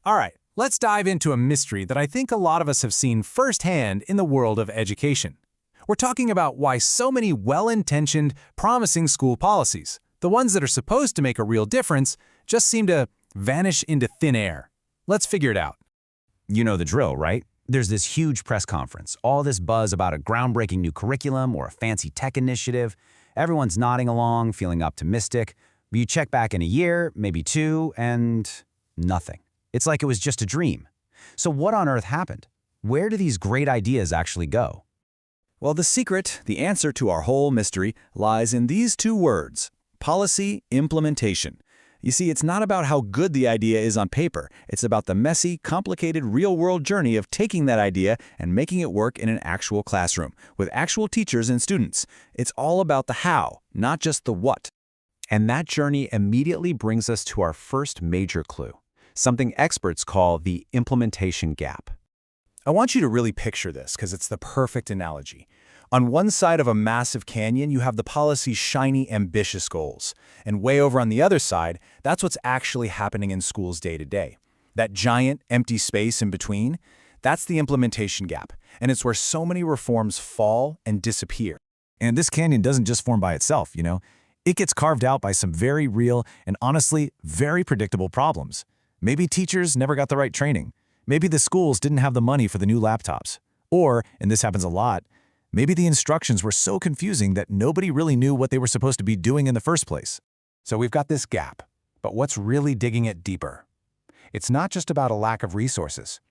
All right, let's dive into a mystery that I think a lot of us have seen firsthand in the world of education. We're talking about why so many well-intentioned, promising school policies, the ones that are supposed to make a real difference, just seem to vanish into thin air. Let's figure it out. You know the drill, right? There's this huge press conference, all this buzz about a groundbreaking new curriculum or a fancy tech initiative. Everyone's nodding along, feeling optimistic. But you check back in a year, maybe two, and nothing. It's like it was just a dream. So what on earth happened? Where do these great ideas actually go? Well, the secret, the answer to our whole mystery, lies in these two words: policy implementation. You see, it's not about how good the idea is on paper. It's about the messy, complicated, real-world journey of taking that idea and making it work in an actual classroom, with actual teachers and students. It's all about the how, not just the what. And that journey immediately brings us to our first major clue, something experts call the implementation gap. I want you to really picture this because it's the perfect analogy. On one side of a massive canyon, you have the policy's shiny, ambitious goals. And way over on the other side, that's what's actually happening in schools day to day. That giant, empty space in between, that's the implementation gap. And it's where so many reforms fall and disappear. And this canyon doesn't just form by itself, you know. It gets carved out by some very real and honestly very predictable problems. Maybe teachers never got the right training. Maybe the schools didn't have the money for the new laptops. Or, and this happens a lot, maybe the instructions were so confusing that nobody really knew what they were supposed to be doing in the first place. So we've got this gap, but what's really digging it deeper? It's not just about a lack of resources.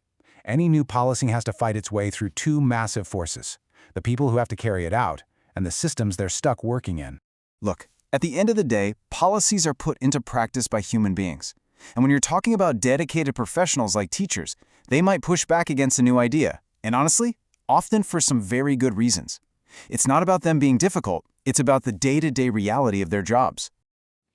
Any new policy has to fight its way through two massive forces: the people who have to carry it out and the systems they're stuck working in. Look, at the end of the day, policies are put into practice by human beings. And when you're talking about dedicated professionals like teachers, they might push back against a new idea. And honestly, often for some very good reasons. It's not about them being difficult, it's about the day-to-day reality of their jobs.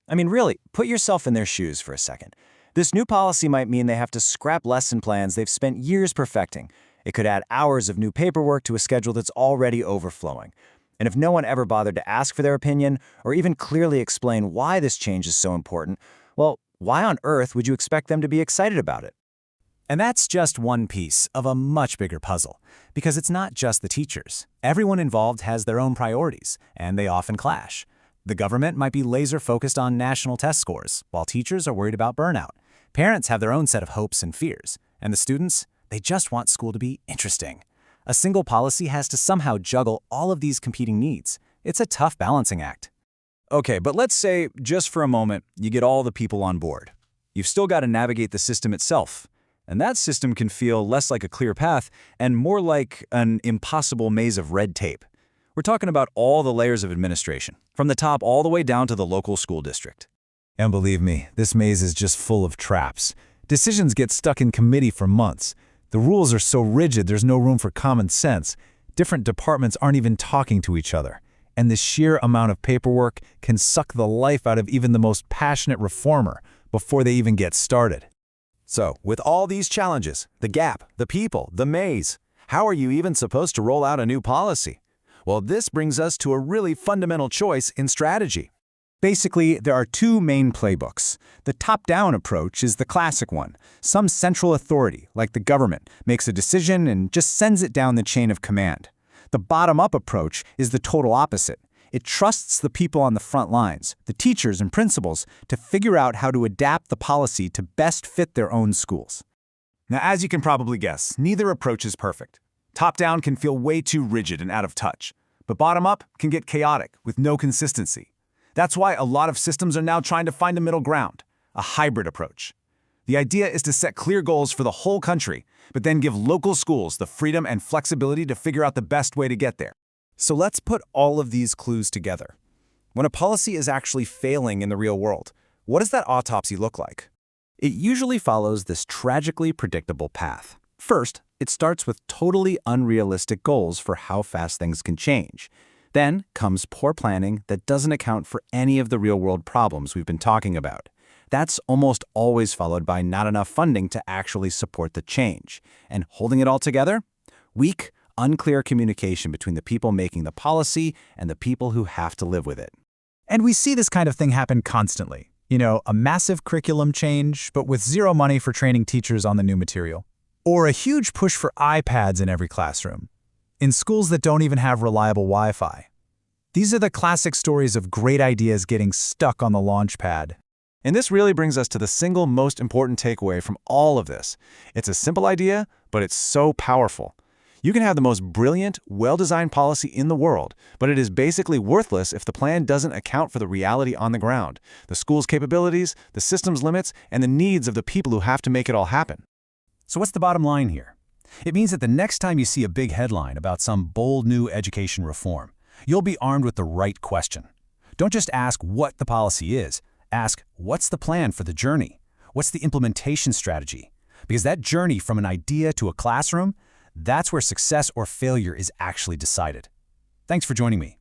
I mean, really, put yourself in their shoes for a second. This new policy might mean they have to scrap lesson plans they've spent years perfecting. It could add hours of new paperwork to a schedule that's already overflowing. And if no one ever bothered to ask for their opinion or even clearly explain why this change is so important, well, why on earth would you expect them to be excited about it? And that's just one piece of a much bigger puzzle, because it's not just the teachers. Everyone involved has their own priorities, and they often clash. The government might be laser-focused on national test scores, while teachers are worried about burnout. Parents have their own set of hopes and fears, and the students, they just want school to be interesting. A single policy has to somehow juggle all of these competing needs. It's a tough balancing act. Okay, but let's say, just for a moment, you get all the people on board. You've still got to navigate the system itself. And that system can feel less like a clear path and more like an impossible maze of red tape. We're talking about all the layers of administration, from the top all the way down to the local school district. And believe me, this maze is just full of traps. Decisions get stuck in committee for months. The rules are so rigid there's no room for common sense. Different departments aren't even talking to each other. And the sheer amount of paperwork can suck the life out of even the most passionate reformer before they even get started. So, with all these challenges, the gap, the people, the maze, how are you even supposed to roll out a new policy? Well, this brings us to a really fundamental choice in strategy. Basically, there are two main playbooks. The top-down approach is the classic one. Some central authority, like the government, makes a decision and just sends it down the chain of command. The bottom-up approach is the total opposite. It trusts the people on the front lines, the teachers and principals, to figure out how to adapt the policy to best fit their own schools. Now, as you can probably guess, neither approach is perfect. Top-down can feel way too rigid and out of touch, but bottom-up can get chaotic with no consistency. That's why a lot of systems are now trying to find a middle ground, a hybrid approach. The idea is to set clear goals for the whole country, but then give local schools the freedom and flexibility to figure out the best way to get there. So let's put all of these clues together. When a policy is actually failing in the real world, what does that autopsy look like? It usually follows this tragically predictable path. First, it starts with totally unrealistic goals for how fast things can change. Then comes poor planning that doesn't account for any of the real-world problems we've been talking about. That's almost always followed by not enough funding to actually support the change. And holding it all together? Weak, unclear communication between the people making the policy and the people who have to live with it. And we see this kind of thing happen constantly. You know, a massive curriculum change, but with zero money for training teachers on the new material. Or a huge push for iPads in every classroom, in schools that don't even have reliable Wi-Fi. These are the classic stories of great ideas getting stuck on the launch pad. And this really brings us to the single most important takeaway from all of this. It's a simple idea, but it's so powerful. You can have the most brilliant, well-designed policy in the world, but it is basically worthless if the plan doesn't account for the reality on the ground, the school's capabilities, the system's limits, and the needs of the people who have to make it all happen. So what's the bottom line here? It means that the next time you see a big headline about some bold new education reform, you'll be armed with the right question. Don't just ask what the policy is. Ask, what's the plan for the journey? What's the implementation strategy? Because that journey from an idea to a classroom, that's where success or failure is actually decided. Thanks for joining me.